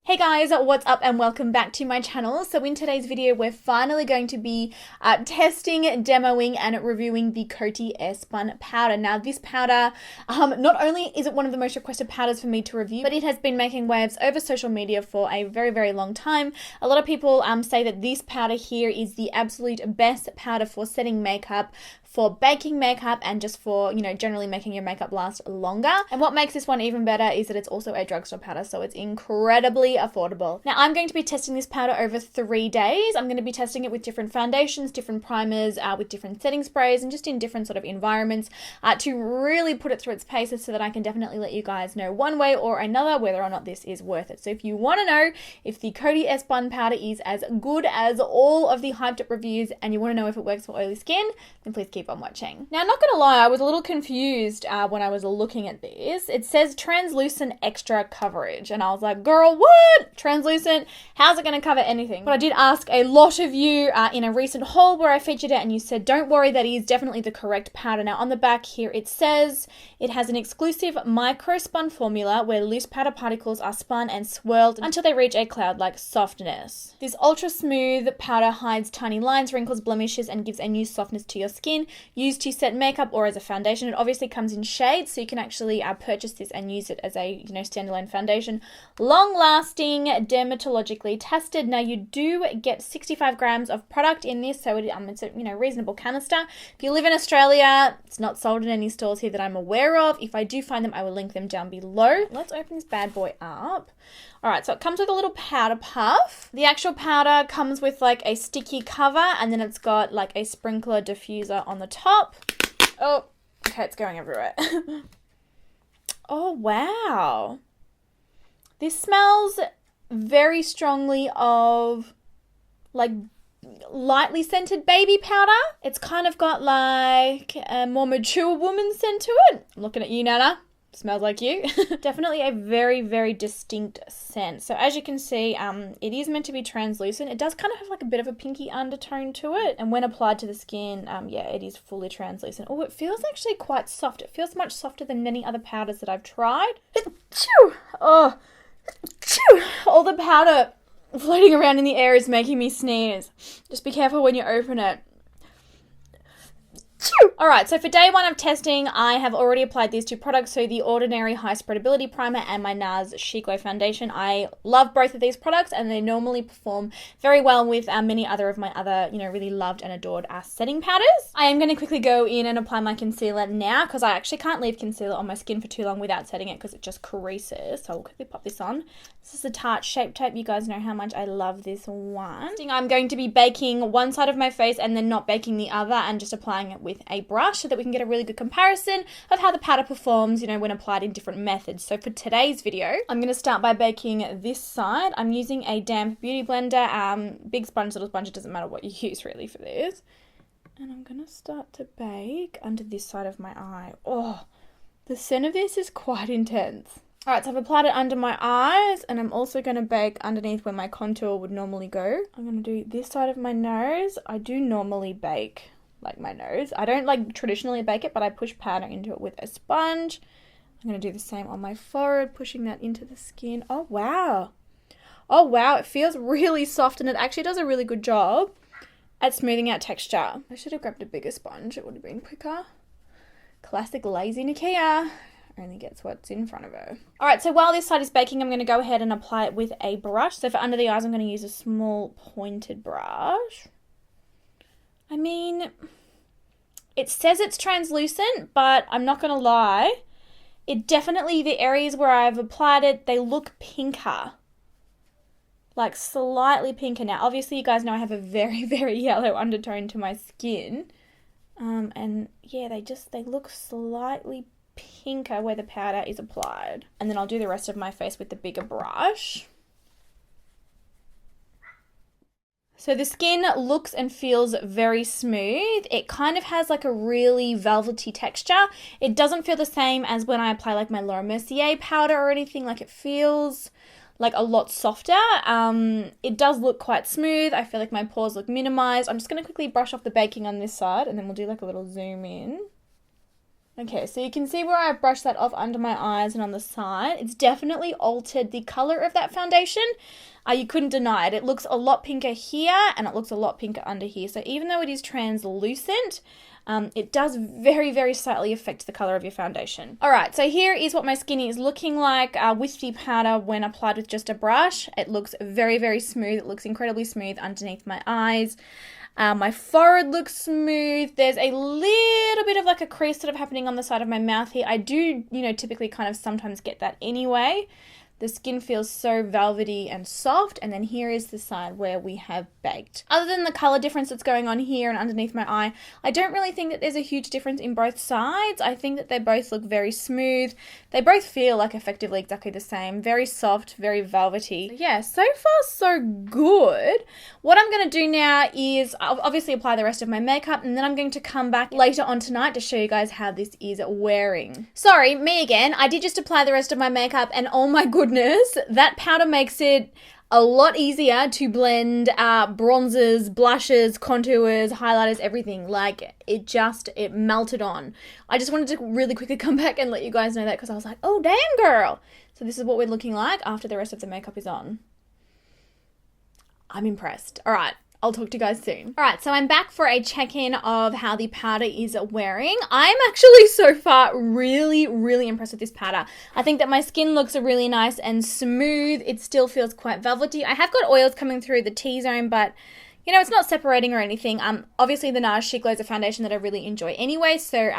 Hey guys, what's up and welcome back to my channel. So in today's video, we're finally going to be testing, demoing and reviewing the Coty Airspun powder. Now this powder, not only is it one of the most requested powders for me to review, but it has been making waves over social media for a very, very long time. A lot of people say that this powder here is the absolute best powder for setting makeup, for baking makeup, and just for, generally making your makeup last longer. And what makes this one even better is that it's also a drugstore powder, so it's incredibly affordable. Now I'm going to be testing this powder over 3 days. I'm going to be testing it with different foundations, different primers, with different setting sprays, and just in different sort of environments to really put it through its paces so that I can definitely let you guys know one way or another whether or not this is worth it. So if you want to know if the Coty Airspun powder is as good as all of the hyped up reviews and you want to know if it works for oily skin, then please keep on watching. Now, I'm not gonna lie, I was a little confused when I was looking at this. It says translucent extra coverage, and I was like, girl, what? Translucent? How's it gonna cover anything? But I did ask a lot of you in a recent haul where I featured it, and you said, don't worry, that is definitely the correct powder. Now, on the back here, it says it has an exclusive micro-spun formula where loose powder particles are spun and swirled until they reach a cloud-like softness. This ultra-smooth powder hides tiny lines, wrinkles, blemishes, and gives a new softness to your skin. Used to set makeup or as a foundation. It obviously comes in shades, so you can actually purchase this and use it as a standalone foundation. Long-lasting, dermatologically tested. Now you do get 65 grams of product in this, so it's a reasonable canister. If you live in Australia, it's not sold in any stores here that I'm aware of. If I do find them, I will link them down below. Let's open this bad boy up. Alright, so it comes with a little powder puff. The actual powder comes with like a sticky cover, and then it's got like a sprinkler diffuser on the top. Oh, okay, it's going everywhere. Oh, wow. This smells very strongly of like lightly scented baby powder. It's kind of got like a more mature woman scent to it. I'm looking at you, Nana. Smells like you. Definitely a very, very distinct scent. So as you can see, it is meant to be translucent. It does kind of have like a bit of a pinky undertone to it. And when applied to the skin, yeah, it is fully translucent. Oh, it feels actually quite soft. It feels much softer than many other powders that I've tried. Oh, all the powder floating around in the air is making me sneeze. Just be careful when you open it. Alright, so for day one of testing, I have already applied these two products, so the Ordinary High Spreadability Primer and my NARS Chic Glow Foundation. I love both of these products, and they normally perform very well with many other of my other, really loved and adored setting powders. I am going to quickly go in and apply my concealer now, because I actually can't leave concealer on my skin for too long without setting it, because it just creases. So I'll quickly pop this on. This is the Tarte Shape Tape. You guys know how much I love this one. I'm going to be baking one side of my face and then not baking the other, and just applying it with a brush so that we can get a really good comparison of how the powder performs, when applied in different methods. So for today's video, I'm going to start by baking this side. I'm using a damp beauty blender, big sponge, little sponge, it doesn't matter what you use really for this. And I'm going to start to bake under this side of my eye. Oh, the scent of this is quite intense. Alright, so I've applied it under my eyes, and I'm also going to bake underneath where my contour would normally go. I'm going to do this side of my nose. I do normally bake like my nose. I don't like traditionally bake it, but I push powder into it with a sponge. I'm going to do the same on my forehead, pushing that into the skin. Oh, wow. Oh, wow. It feels really soft, and it actually does a really good job at smoothing out texture. I should have grabbed a bigger sponge. It would have been quicker. Classic lazy Nikia. Only gets what's in front of her. Alright, so while this side is baking, I'm going to go ahead and apply it with a brush. So for under the eyes, I'm going to use a small pointed brush. I mean, it says it's translucent, but I'm not going to lie. It definitely, the areas where I've applied it, they look pinker. Like slightly pinker. Now, obviously you guys know I have a very, very yellow undertone to my skin. And yeah, they look slightly pinker where the powder is applied. And then I'll do the rest of my face with the bigger brush. So the skin looks and feels very smooth. It kind of has like a really velvety texture. It doesn't feel the same as when I apply like my Laura Mercier powder or anything. Like, it feels like a lot softer. It does look quite smooth. I feel like my pores look minimized. I'm just going to quickly brush off the baking on this side, and then we'll do like a little zoom in. Okay, so you can see where I brushed that off under my eyes and on the side. It's definitely altered the color of that foundation. You couldn't deny it. It looks a lot pinker here and it looks a lot pinker under here. So even though it is translucent, it does very, very slightly affect the color of your foundation. All right, so here is what my skin is looking like with the powder when applied with just a brush. It looks very, very smooth. It looks incredibly smooth underneath my eyes. My forehead looks smooth. There's a little bit of like a crease sort of happening on the side of my mouth here. I do, typically kind of sometimes get that anyway. The skin feels so velvety and soft, and then here is the side where we have baked. Other than the color difference that's going on here and underneath my eye, I don't really think that there's a huge difference in both sides. I think that they both look very smooth. They both feel like effectively exactly the same. Very soft, very velvety. Yeah, so far so good. What I'm going to do now is obviously apply the rest of my makeup, and then I'm going to come back later on tonight to show you guys how this is wearing. Sorry, me again. I did just apply the rest of my makeup, and oh my goodness, that powder makes it a lot easier to blend bronzers, blushes, contours, highlighters, everything. Like it melted on. I just wanted to really quickly come back and let you guys know that because I was like, oh damn girl. So this is what we're looking like after the rest of the makeup is on. I'm impressed. All right. I'll talk to you guys soon. All right, so I'm back for a check-in of how the powder is wearing. I'm actually so far really, really impressed with this powder. I think that my skin looks really nice and smooth. It still feels quite velvety. I have got oils coming through the T-zone, but it's not separating or anything. Obviously the NARS Chic Glow is a foundation that I really enjoy anyway. So,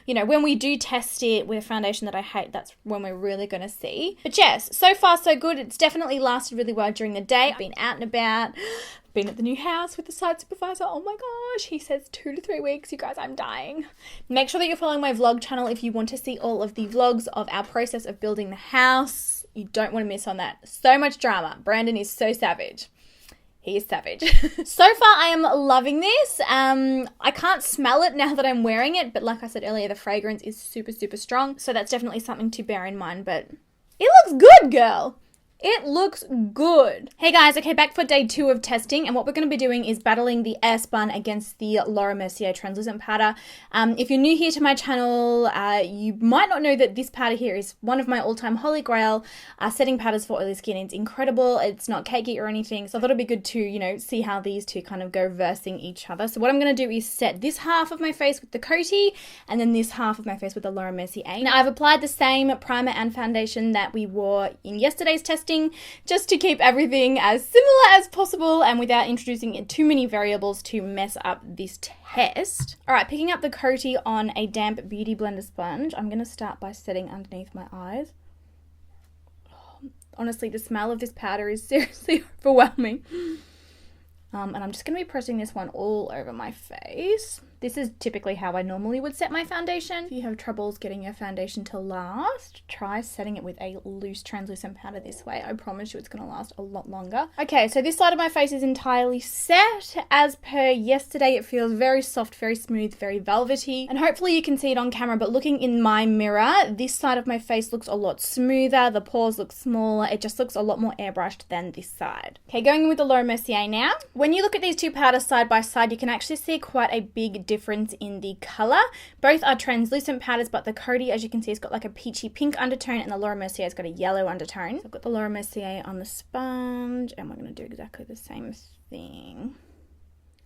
when we do test it with a foundation that I hate, that's when we're really going to see. But yes, so far so good. It's definitely lasted really well during the day. I've been out and about, been at the new house with the site supervisor. Oh my gosh, he says 2 to 3 weeks. You guys, I'm dying. Make sure that you're following my vlog channel if you want to see all of the vlogs of our process of building the house. You don't want to miss on that. So much drama. Brandon is so savage. He is savage. So far, I am loving this. I can't smell it now that I'm wearing it, but like I said earlier, the fragrance is super, super strong. So that's definitely something to bear in mind, but it looks good, girl. It looks good. Hey guys, okay, back for day 2 of testing, and what we're going to be doing is battling the Airspun against the Laura Mercier translucent powder. If you're new here to my channel, you might not know that this powder here is one of my all-time holy grail setting powders for oily skin. It's incredible. It's not cakey or anything, so I thought it'd be good to, see how these two kind of go versing each other. So what I'm going to do is set this half of my face with the Coty, and then this half of my face with the Laura Mercier. Now, I've applied the same primer and foundation that we wore in yesterday's testing, just to keep everything as similar as possible and without introducing too many variables to mess up this test. All right, picking up the Coty on a damp beauty blender sponge, I'm going to start by setting underneath my eyes. Honestly, the smell of this powder is seriously overwhelming. And I'm just going to be pressing this one all over my face. This is typically how I normally would set my foundation. If you have troubles getting your foundation to last, try setting it with a loose translucent powder this way. I promise you it's going to last a lot longer. Okay, so this side of my face is entirely set. As per yesterday, it feels very soft, very smooth, very velvety. And hopefully you can see it on camera, but looking in my mirror, this side of my face looks a lot smoother. The pores look smaller. It just looks a lot more airbrushed than this side. Okay, going in with the Laura Mercier now. When you look at these two powders side by side, you can actually see quite a big difference in the color. Both are translucent powders, but the Coty, as you can see, has got like a peachy pink undertone, and the Laura Mercier has got a yellow undertone. So I've got the Laura Mercier on the sponge, and we're going to do exactly the same thing.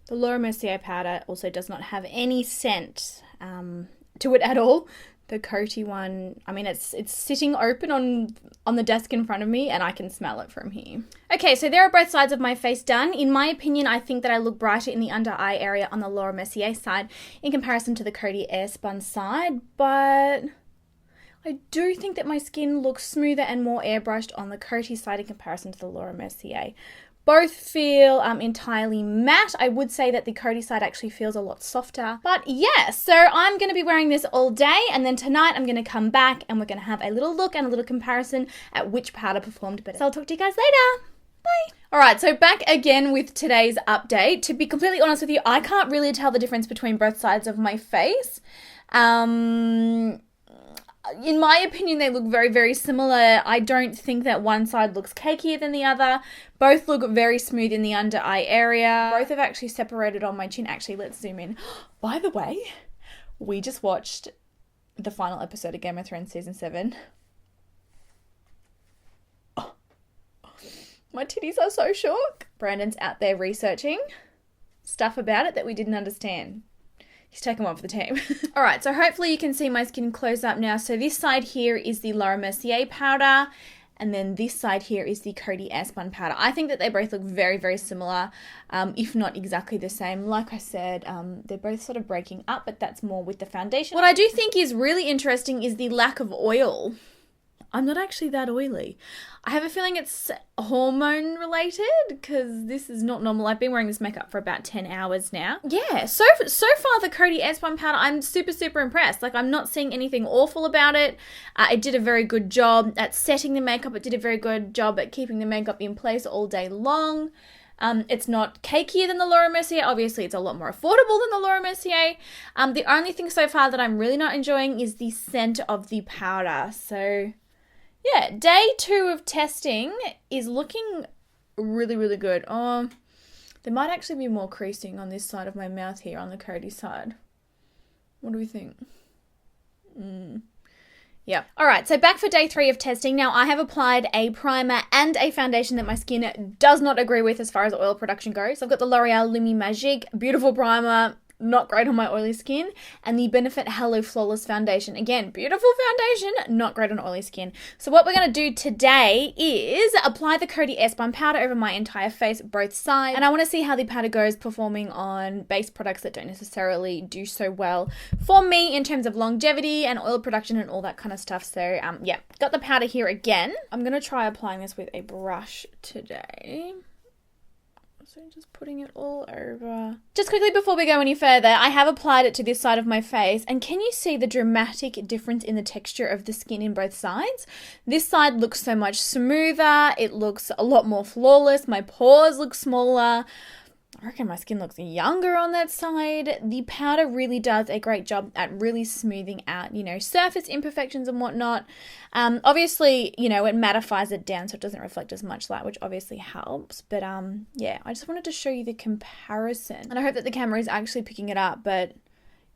The Laura Mercier powder also does not have any scent to it at all. The Coty one, I mean, it's sitting open on the desk in front of me, and I can smell it from here. Okay, so there are both sides of my face done. In my opinion, I think that I look brighter in the under eye area on the Laura Mercier side in comparison to the Coty Airspun side, but I do think that my skin looks smoother and more airbrushed on the Coty side in comparison to the Laura Mercier. Both feel entirely matte. I would say that the Coty side actually feels a lot softer. But yeah, so I'm going to be wearing this all day, and then tonight I'm going to come back and we're going to have a little look and a little comparison at which powder performed better. So I'll talk to you guys later. Bye. All right, so back again with today's update. To be completely honest with you, I can't really tell the difference between both sides of my face. In my opinion, they look very, very similar. I don't think that one side looks cakier than the other. Both look very smooth in the under eye area. Both have actually separated on my chin. Actually, let's zoom in. By the way, we just watched the final episode of Game of Thrones season 7. Oh, my titties are so shook. Brandon's out there researching stuff about it that we didn't understand. He's taken one for the team. All right, so hopefully you can see my skin close up now. So this side here is the Laura Mercier powder, and then this side here is the Coty Airspun powder. I think that they both look very, very similar, if not exactly the same. Like I said, they're both sort of breaking up, but that's more with the foundation. What I do think is really interesting is the lack of oil. I'm not actually that oily. I have a feeling it's hormone related because this is not normal. I've been wearing this makeup for about 10 hours now. Yeah, so far the Coty Airspun powder, I'm super, super impressed. Like, I'm not seeing anything awful about it. It did a very good job at setting the makeup. It did a very good job at keeping the makeup in place all day long. It's not cakier than the Laura Mercier. Obviously, it's a lot more affordable than the Laura Mercier. The only thing so far that I'm really not enjoying is the scent of the powder. So yeah, day 2 of testing is looking really, really good. There might actually be more creasing on this side of my mouth here on the Coty side. What do we think? Yeah. All right, so back for day 3 of testing. Now, I have applied a primer and a foundation that my skin does not agree with as far as oil production goes. I've got the L'Oreal Lumi Magique, beautiful primer, not great on my oily skin, and the Benefit Hello Flawless Foundation. Again, beautiful foundation, not great on oily skin. So what we're going to do today is apply the Coty Airspun powder over my entire face, both sides, and I want to see how the powder goes performing on base products that don't necessarily do so well for me in terms of longevity and oil production and all that kind of stuff. So yeah, got the powder here again. I'm going to try applying this with a brush today. So just putting it all over. Just quickly before we go any further, I have applied it to this side of my face, and can you see the dramatic difference in the texture of the skin in both sides? This side looks so much smoother, it looks a lot more flawless, my pores look smaller. I reckon my skin looks younger on that side. The powder really does a great job at really smoothing out, surface imperfections and whatnot. Obviously, it mattifies it down so it doesn't reflect as much light, which obviously helps. But yeah, I just wanted to show you the comparison. And I hope that the camera is actually picking it up, but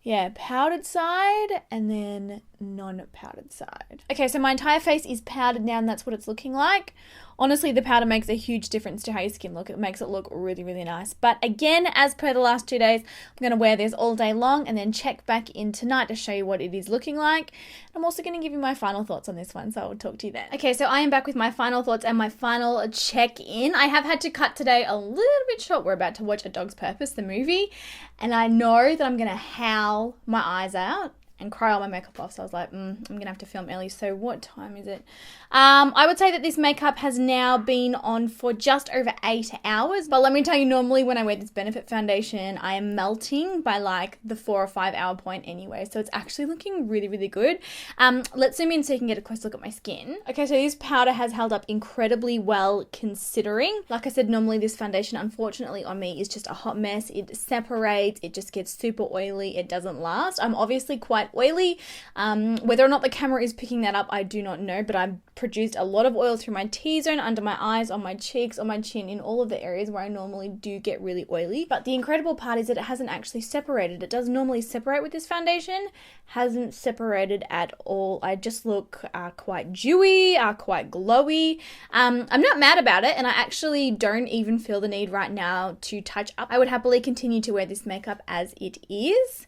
yeah, powdered side and then non-powdered side. Okay, so my entire face is powdered now and that's what it's looking like. Honestly, the powder makes a huge difference to how your skin looks. It makes it look really, really nice. But again, as per the last 2 days, I'm going to wear this all day long and then check back in tonight to show you what it is looking like. I'm also going to give you my final thoughts on this one, so I'll talk to you then. Okay, so I am back with my final thoughts and my final check-in. I have had to cut today a little bit short. We're about to watch A Dog's Purpose, the movie, and I know that I'm going to howl my eyes out and cry all my makeup off. So I was like, I'm going to have to film early. So what time is it? I would say that this makeup has now been on for just over 8 hours. But let me tell you, normally when I wear this Benefit foundation, I am melting by like the 4 or 5 hour point anyway. So it's actually looking really, really good. Let's zoom in so you can get a close look at my skin. Okay, so this powder has held up incredibly well considering. Like I said, normally this foundation, unfortunately on me, is just a hot mess. It separates, it just gets super oily, it doesn't last. I'm obviously quite oily. Whether or not the camera is picking that up, I do not know, but I've produced a lot of oil through my T-zone, under my eyes, on my cheeks, on my chin, in all of the areas where I normally do get really oily. But the incredible part is that it hasn't actually separated. It does normally separate with this foundation, hasn't separated at all. I just look quite dewy, quite glowy. I'm not mad about it, and I actually don't even feel the need right now to touch up. I would happily continue to wear this makeup as it is.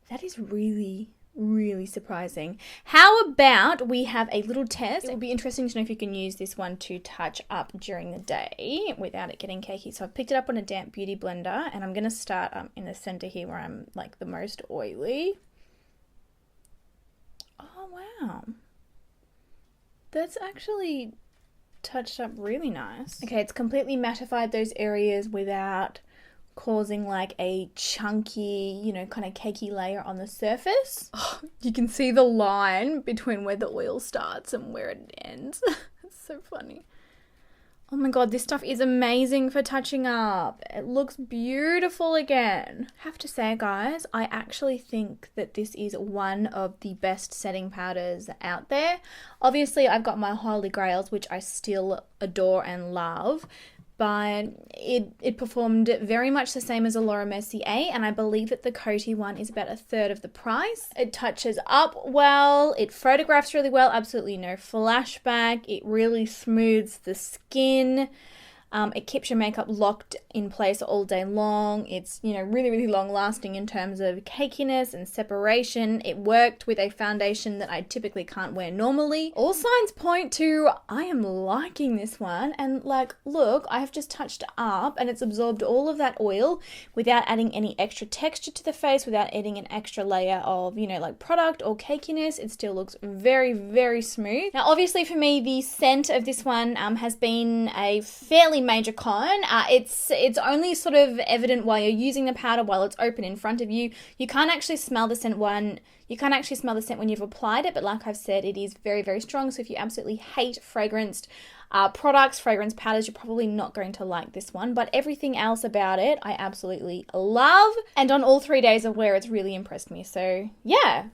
That is really surprising. How about we have a little test? It would be interesting to know if you can use this one to touch up during the day without it getting cakey. So I've picked it up on a damp beauty blender, and I'm going to start in the center here where I'm like the most oily. Oh wow, that's actually touched up really nice. Okay, it's completely mattified those areas without causing like a chunky, kind of cakey layer on the surface. Oh, you can see the line between where the oil starts and where it ends. It's so funny. Oh my god, this stuff is amazing for touching up. It looks beautiful again. I have to say, guys, I actually think that this is one of the best setting powders out there. Obviously, I've got my Holy Grails, which I still adore and love. but it performed very much the same as a Laura Mercier, and I believe that the Coty one is about 1/3 of the price. It touches up well, it photographs really well, absolutely no flashback, it really smooths the skin. It keeps your makeup locked in place all day long. It's, you know, really, really long lasting in terms of cakiness and separation. It worked with a foundation that I typically can't wear normally. All signs point to I am liking this one. And like, look, I have just touched up and it's absorbed all of that oil without adding any extra texture to the face, without adding an extra layer of, you know, like product or cakiness. It still looks very, very smooth. Now, obviously for me, the scent of this one has been a fairly major con. It's only sort of evident while you're using the powder, while it's open in front of you. You can't actually smell the scent when you've applied it, but like I've said, it is very, very strong. So if you absolutely hate fragranced products, fragrance powders, you're probably not going to like this one. But everything else about it, I absolutely love. And on all 3 days of wear, it's really impressed me. So yeah.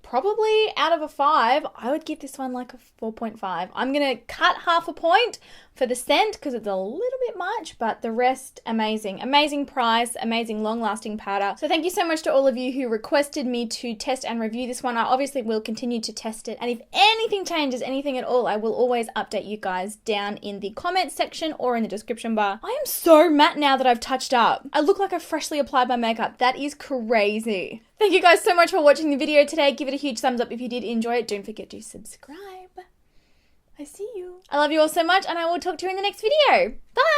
Probably out of a 5, I would give this one like a 4.5. I'm going to cut half a point for the scent because it's a little bit much, but the rest, amazing. Amazing price, amazing long-lasting powder. So thank you so much to all of you who requested me to test and review this one. I obviously will continue to test it. And if anything changes, anything at all, I will always update you guys down in the comments section or in the description bar. I am so matte now that I've touched up. I look like I've freshly applied my makeup. That is crazy. Thank you guys so much for watching the video today. Give it a huge thumbs up if you did enjoy it. Don't forget to subscribe. I see you. I love you all so much, and I will talk to you in the next video. Bye!